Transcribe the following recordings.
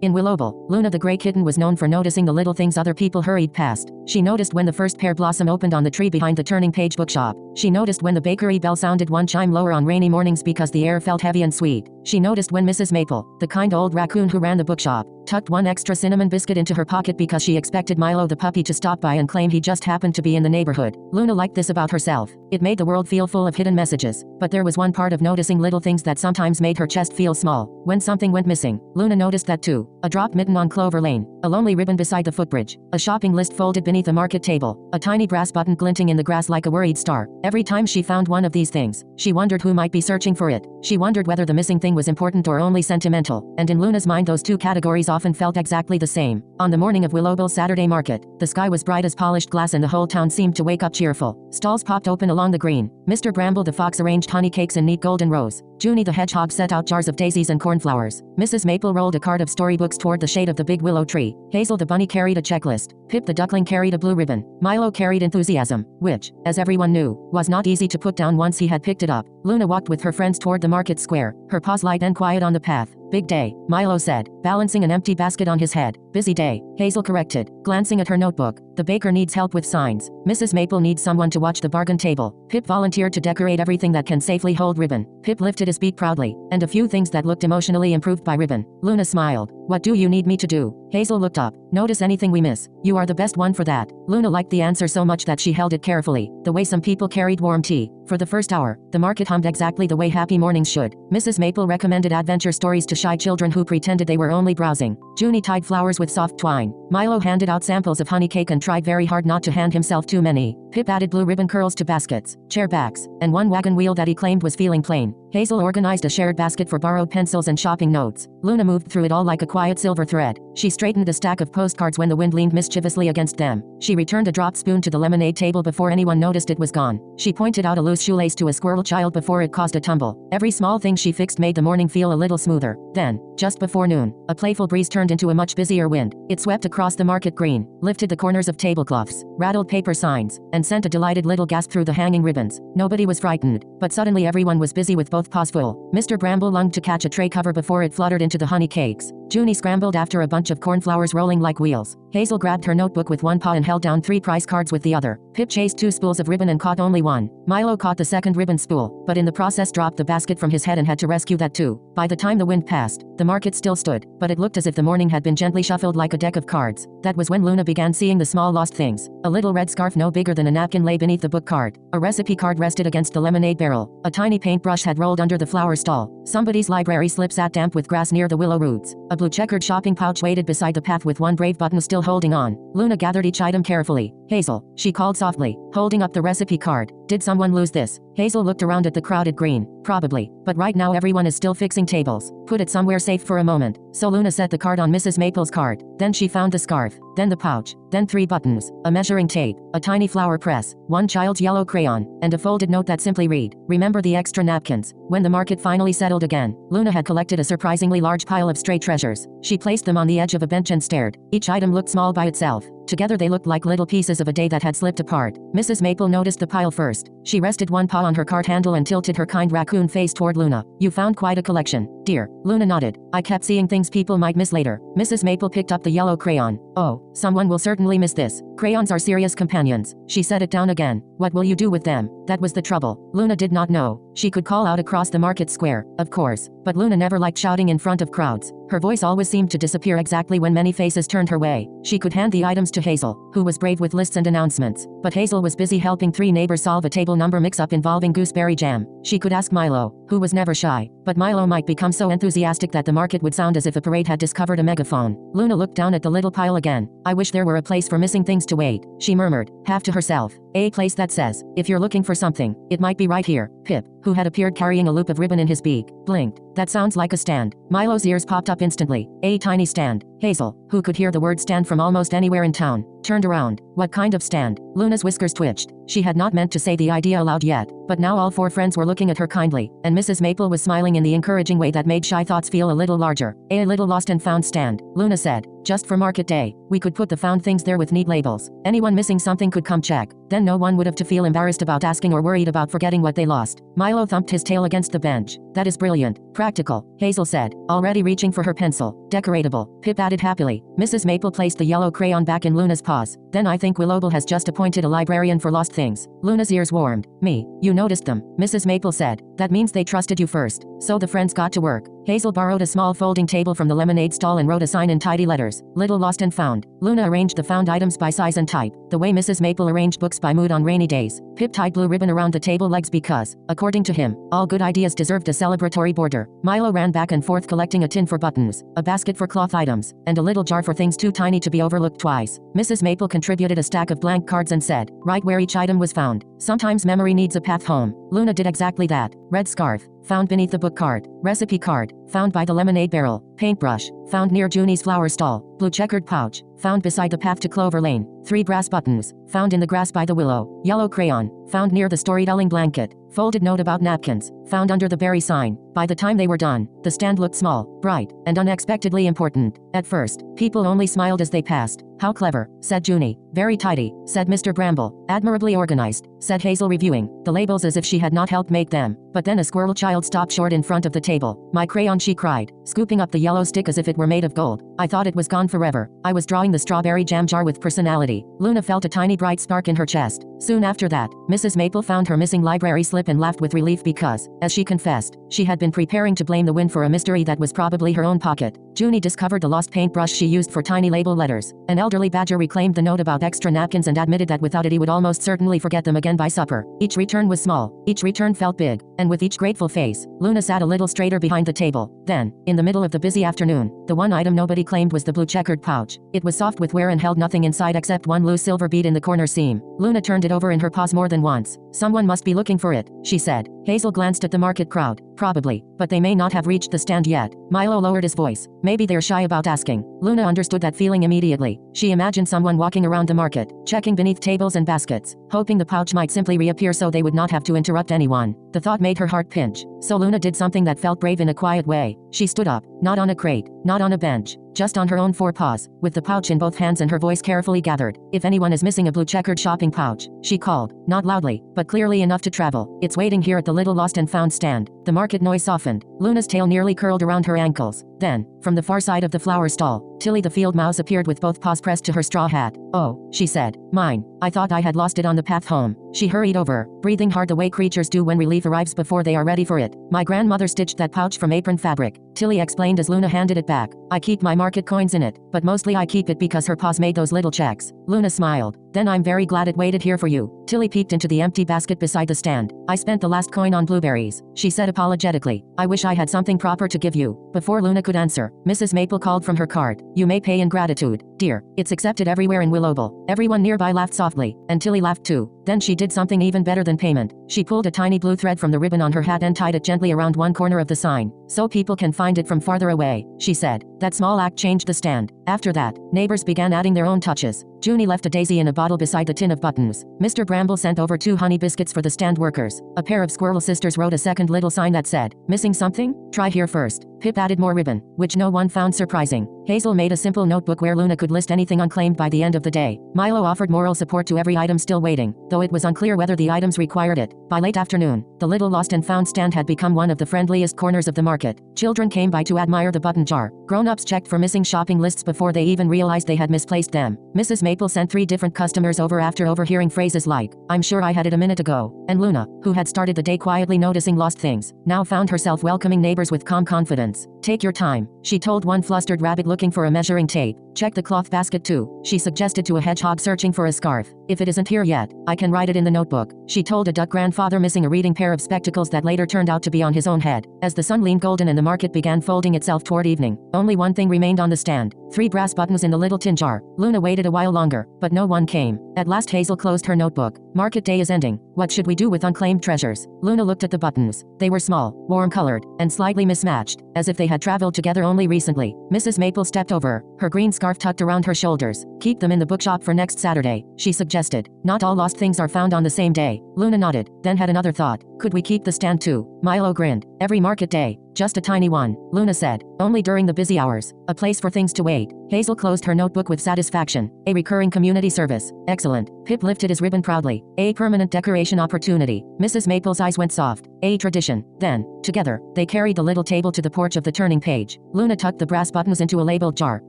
In Willowbell, Luna the gray kitten was known for noticing the little things other people hurried past. She noticed when the first pear blossom opened on the tree behind the turning page bookshop. She noticed when the bakery bell sounded one chime lower on rainy mornings because the air felt heavy and sweet. She noticed when Mrs. Maple, the kind old raccoon who ran the bookshop, tucked one extra cinnamon biscuit into her pocket because she expected Milo the puppy to stop by and claim he just happened to be in the neighborhood. Luna liked this about herself. It made the world feel full of hidden messages. But there was one part of noticing little things that sometimes made her chest feel small. When something went missing, Luna noticed that too. A dropped mitten on Clover Lane, a lonely ribbon beside the footbridge, a shopping list folded beneath a market table, a tiny brass button glinting in the grass like a worried star. Every time she found one of these things, she wondered who might be searching for it. She wondered whether the missing thing was important or only sentimental. And in Luna's mind, those two categories often felt exactly the same. On the morning of Willowbell's Saturday market, the sky was bright as polished glass and the whole town seemed to wake up cheerful. Stalls popped open along the green. Mr. Bramble the fox arranged honey cakes in neat golden rows. Junie the hedgehog set out jars of daisies and cornflowers. Mrs. Maple rolled a cart of storybooks toward the shade of the big willow tree. Hazel the bunny carried a checklist. Pip the duckling carried a blue ribbon. Milo carried enthusiasm, which, as everyone knew, was not easy to put down once he had picked it up. Luna walked with her friends toward the market square, her paws light and quiet on the path. Big day, Milo said, balancing an empty basket on his head. Busy day, Hazel corrected, glancing at her notebook. The baker needs help with signs. Mrs. Maple needs someone to watch the bargain table. Pip volunteered to decorate everything that can safely hold ribbon. Pip lifted his beak proudly, and a few things that looked emotionally improved by ribbon. Luna smiled. What do you need me to do? Hazel looked up. Notice anything we miss. You are the best one for that. Luna liked the answer so much that she held it carefully. The way some people carried warm tea. For the first hour, the market hummed exactly the way happy mornings should. Mrs. Maple recommended adventure stories to shy children who pretended they were only browsing. Junie tied flowers with soft twine. Milo handed out samples of honey cake and tried very hard not to hand himself too many. Pip added blue ribbon curls to baskets, chair backs, and one wagon wheel that he claimed was feeling plain. Hazel organized a shared basket for borrowed pencils and shopping notes. Luna moved through it all like a quiet silver thread. She straightened a stack of postcards when the wind leaned mischievously against them. She returned a dropped spoon to the lemonade table before anyone noticed it was gone. She pointed out a loose shoelace to a squirrel child before it caused a tumble. Every small thing she fixed made the morning feel a little smoother. Then, just before noon, a playful breeze turned into a much busier wind. It swept across the market green, lifted the corners of tablecloths, rattled paper signs, and sent a delighted little gasp through the hanging ribbons. Nobody was frightened, but suddenly everyone was busy with both paws full. Mr. Bramble lunged to catch a tray cover before it fluttered into the honey cakes. Junie scrambled after a bunch of cornflowers rolling like wheels. Hazel grabbed her notebook with one paw and held down 3 prize cards with the other. Pip chased 2 spools of ribbon and caught only one. Milo caught the second ribbon spool, but in the process dropped the basket from his head and had to rescue that too. By the time the wind passed, the market still stood, but it looked as if the morning had been gently shuffled like a deck of cards. That was when Luna began seeing the small lost things. A little red scarf no bigger than a napkin lay beneath the book card. A recipe card rested against the lemonade barrel. A tiny paintbrush had rolled under the flower stall. Somebody's library slip sat damp with grass near the willow roots. A blue checkered shopping pouch waited beside the path with one brave button still holding on. Luna gathered each item carefully. Hazel, she called softly, holding up the recipe card. Did someone lose this? Hazel looked around at the crowded green. Probably, but right now everyone is still fixing tables. Put it somewhere safe for a moment. So Luna set the card on Mrs. Maple's card. Then she found the scarf, then the pouch, then 3 buttons, a measuring tape, a tiny flower press, one child's yellow crayon, and a folded note that simply read, "Remember the extra napkins." When the market finally settled again, Luna had collected a surprisingly large pile of stray treasures. She placed them on the edge of a bench and stared. Each item looked small by itself. Together they looked like little pieces of a day that had slipped apart. Mrs. Maple noticed the pile first. She rested one paw on her cart handle and tilted her kind raccoon face toward Luna. "You found quite a collection, dear." Luna nodded. "I kept seeing things people might miss later." Mrs. Maple picked up the yellow crayon. "Oh, someone will certainly miss this. Crayons are serious companions." She set it down again. "What will you do with them?" That was the trouble. Luna did not know. She could call out across the market square, of course, but Luna never liked shouting in front of crowds. Her voice always seemed to disappear exactly when many faces turned her way. She could hand the items to Hazel, who was brave with lists and announcements, but Hazel was busy helping 3 neighbors solve a table number mix-up involving gooseberry jam. She could ask Milo, who was never shy, but Milo might become so enthusiastic that the market would sound as if a parade had discovered a megaphone. Luna looked down at the little pile again. "I wish there were a place for missing things to wait," she murmured, half to herself. "A place that says, if you're looking for something, it might be right here." Pip, who had appeared carrying a loop of ribbon in his beak, blinked. "That sounds like a stand." Milo's ears popped up instantly. "A tiny stand." Hazel, who could hear the word stand from almost anywhere in town, turned around. "What kind of stand?" Luna's whiskers twitched. She had not meant to say the idea aloud yet, but now all 4 friends were looking at her kindly, and Mrs. Maple was smiling in the encouraging way that made shy thoughts feel a little larger. "A little lost and found stand," Luna said. just for market day. We could put the found things there with neat labels. Anyone missing something could come check. Then no one would have to feel embarrassed about asking or worried about forgetting what they lost. Milo thumped his tail against the bench. That is brilliant. Practical, Hazel said, already reaching for her pencil. Decoratable, Pip added happily. Mrs. Maple placed the yellow crayon back in Luna's paws. Then I think Willowbell has just appointed a librarian for lost things. Luna's ears warmed. Me, you noticed them, Mrs. Maple said. That means they trusted you first. So the friends got to work. Hazel borrowed a small folding table from the lemonade stall and wrote a sign in tidy letters. Little Lost and Found. Luna arranged the found items by size and type, the way Mrs. Maple arranged books by mood on rainy days. Pip tied blue ribbon around the table legs because, according to him, all good ideas deserved a celebratory border. Milo ran back and forth collecting a tin for buttons, a basket for cloth items, and a little jar for things too tiny to be overlooked twice. Mrs. Maple contributed a stack of blank cards and said, write where each item was found. Sometimes memory needs a path home. Luna did exactly that. Red scarf, found beneath the book card. Recipe card, found by the lemonade barrel. Paintbrush, found near Junie's flower stall. Blue checkered pouch, found beside the path to Clover Lane. 3 brass buttons, found in the grass by the willow. Yellow crayon, found near the storytelling blanket. Folded note about napkins, found under the berry sign. By the time they were done, the stand looked small, bright, and unexpectedly important. At first, people only smiled as they passed. How clever, said Junie. Very tidy, said Mr. Bramble. Admirably organized, said Hazel reviewing the labels as if she had not helped make them. But then a squirrel child stopped short in front of the table. My crayon, she cried, scooping up the yellow stick as if it were made of gold. I thought it was gone forever. I was drawing the strawberry jam jar with personality. Luna felt a tiny bright spark in her chest. Soon after that, Mrs. Maple found her missing library slip and laughed with relief because, as she confessed, she had been preparing to blame the wind for a mystery that was probably her own pocket. Junie discovered the lost paintbrush she used for tiny label letters. An elderly badger reclaimed the note about extra napkins and admitted that without it he would almost certainly forget them again by supper. Each return was small. Each return felt big. And with each grateful face, Luna sat a little straighter behind the table. Then, in the middle of the busy afternoon, the one item nobody claimed was the blue checkered pouch. It was soft with wear and held nothing inside except one loose silver bead in the corner seam. Luna turned it over in her paws more than once. Someone must be looking for it, she said. Hazel glanced at the market crowd. Probably, but they may not have reached the stand yet. Milo lowered his voice. Maybe they're shy about asking. Luna understood that feeling immediately. She imagined someone walking around the market, checking beneath tables and baskets, hoping the pouch might simply reappear so they would not have to interrupt anyone. The thought made her heart pinch. So Luna did something that felt brave in a quiet way. She stood up, not on a crate, not on a bench, just on her own 4 paws, with the pouch in both hands and her voice carefully gathered. If anyone is missing a blue checkered shopping pouch, she called, not loudly, but clearly enough to travel. It's waiting here at the little lost and found stand. The market noise softened. Luna's tail nearly curled around her ankles. Then, from the far side of the flower stall, Tilly the field mouse appeared with both paws pressed to her straw hat. Oh, she said, mine. I thought I had lost it on the path home. She hurried over, breathing hard the way creatures do when relief arrives before they are ready for it. My grandmother stitched that pouch from apron fabric, Tilly explained as Luna handed it back. I keep my market coins in it, but mostly I keep it because her paws made those little checks. Luna smiled. Then I'm very glad it waited here for you. Tilly peeked into the empty basket beside the stand. I spent the last coin on blueberries, she said apologetically. I wish I had something proper to give you. Before Luna could answer, Mrs. Maple called from her card. You may pay in gratitude, dear. It's accepted everywhere in Willowbell. Everyone nearby laughed softly, and Tilly laughed too. Then she did something even better than payment. She pulled a tiny blue thread from the ribbon on her hat and tied it gently around one corner of the sign, so people can find it from farther away, she said. That small act changed the stand. After that, neighbors began adding their own touches. Junie left a daisy in a bottle beside the tin of buttons. Mr. Bramble sent over 2 honey biscuits for the stand workers. A pair of squirrel sisters wrote a second little sign that said, missing something? Try here first. Pip added more ribbon, which no one found surprising. Hazel made a simple notebook where Luna could list anything unclaimed by the end of the day. Milo offered moral support to every item still waiting, though it was unclear whether the items required it. By late afternoon, the little lost and found stand had become one of the friendliest corners of the market. Children came by to admire the button jar. Grown-ups checked for missing shopping lists before they even realized they had misplaced them. Mrs. Maple sent 3 different customers over after overhearing phrases like, I'm sure I had it a minute ago. And Luna, who had started the day quietly noticing lost things, now found herself welcoming neighbors with calm confidence. Take your time, she told one flustered rabbit looking for a measuring tape. Check the cloth basket too, she suggested to a hedgehog searching for a scarf. If it isn't here yet, I can write it in the notebook, she told a duck grandfather missing a reading pair of spectacles that later turned out to be on his own head. As the sun leaned golden and the market began folding itself toward evening, only one thing remained on the stand. 3 brass buttons in the little tin jar. Luna waited a while longer, but no one came. At last Hazel closed her notebook. Market day is ending. What should we do with unclaimed treasures? Luna looked at the buttons. They were small, warm-colored, and slightly mismatched, as if they had traveled together only recently. Mrs. Maple stepped over, her green scarf tucked around her shoulders. Keep them in the bookshop for next Saturday, she suggested. Not all lost things are found on the same day. Luna nodded, then had another thought. Could we keep the stand too? Milo grinned. Every market day. Just a tiny one, Luna said. Only during the busy hours. A place for things to wait. Hazel closed her notebook with satisfaction. A recurring community service. Excellent. Pip lifted his ribbon proudly. A permanent decoration opportunity. Mrs. Maple's eyes went soft. A tradition. Then, together, they carried the little table to the porch of the turning page. Luna tucked the brass buttons into a labeled jar.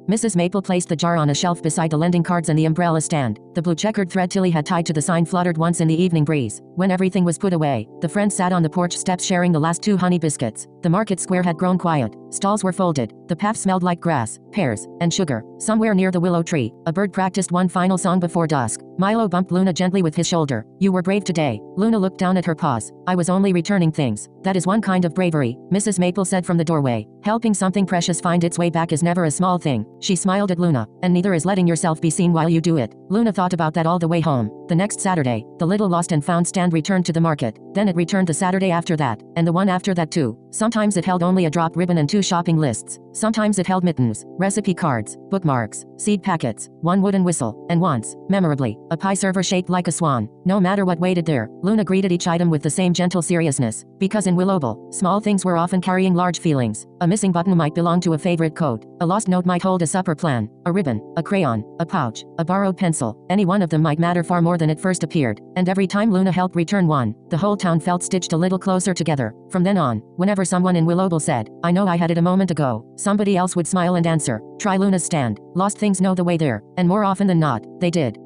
Mrs. Maple placed the jar on a shelf beside the lending cards and the umbrella stand. The blue checkered thread Tilly had tied to the sign fluttered once in the evening breeze. When everything was put away, the friends sat on the porch steps sharing the last 2 honey biscuits. The market square had grown quiet. Stalls were folded. The path smelled like grass, pears, and sugar. Somewhere near the willow tree, a bird practiced one final song before dusk. Milo bumped Luna gently with his shoulder. You were brave today. Luna looked down at her paws. I was only returning things. That is one kind of bravery, Mrs. Maple said from the doorway. Helping something precious find its way back is never a small thing. She smiled at Luna. And neither is letting yourself be seen while you do it. Luna thought about that all the way home. The next Saturday, the little lost and found stand returned to the market. Then it returned the Saturday after that, and the one after that too. Sometimes it held only a drop ribbon and 2 shopping lists. Sometimes it held mittens, recipe cards, bookmarks, seed packets, 1 wooden whistle, and once, memorably, a pie server shaped like a swan. No matter what waited there, Luna greeted each item with the same gentle seriousness. Because in Willowbell, small things were often carrying large feelings. A missing button might belong to a favorite coat. A lost note might hold a supper plan. A ribbon, a crayon, a pouch, a borrowed pencil. Any one of them might matter far more than it first appeared. And every time Luna helped return one, the whole town felt stitched a little closer together. From then on, whenever someone in Willowbell said, I know I had it a moment ago, somebody else would smile and answer, try Luna's stand. Lost things know the way there. And more often than not, they did.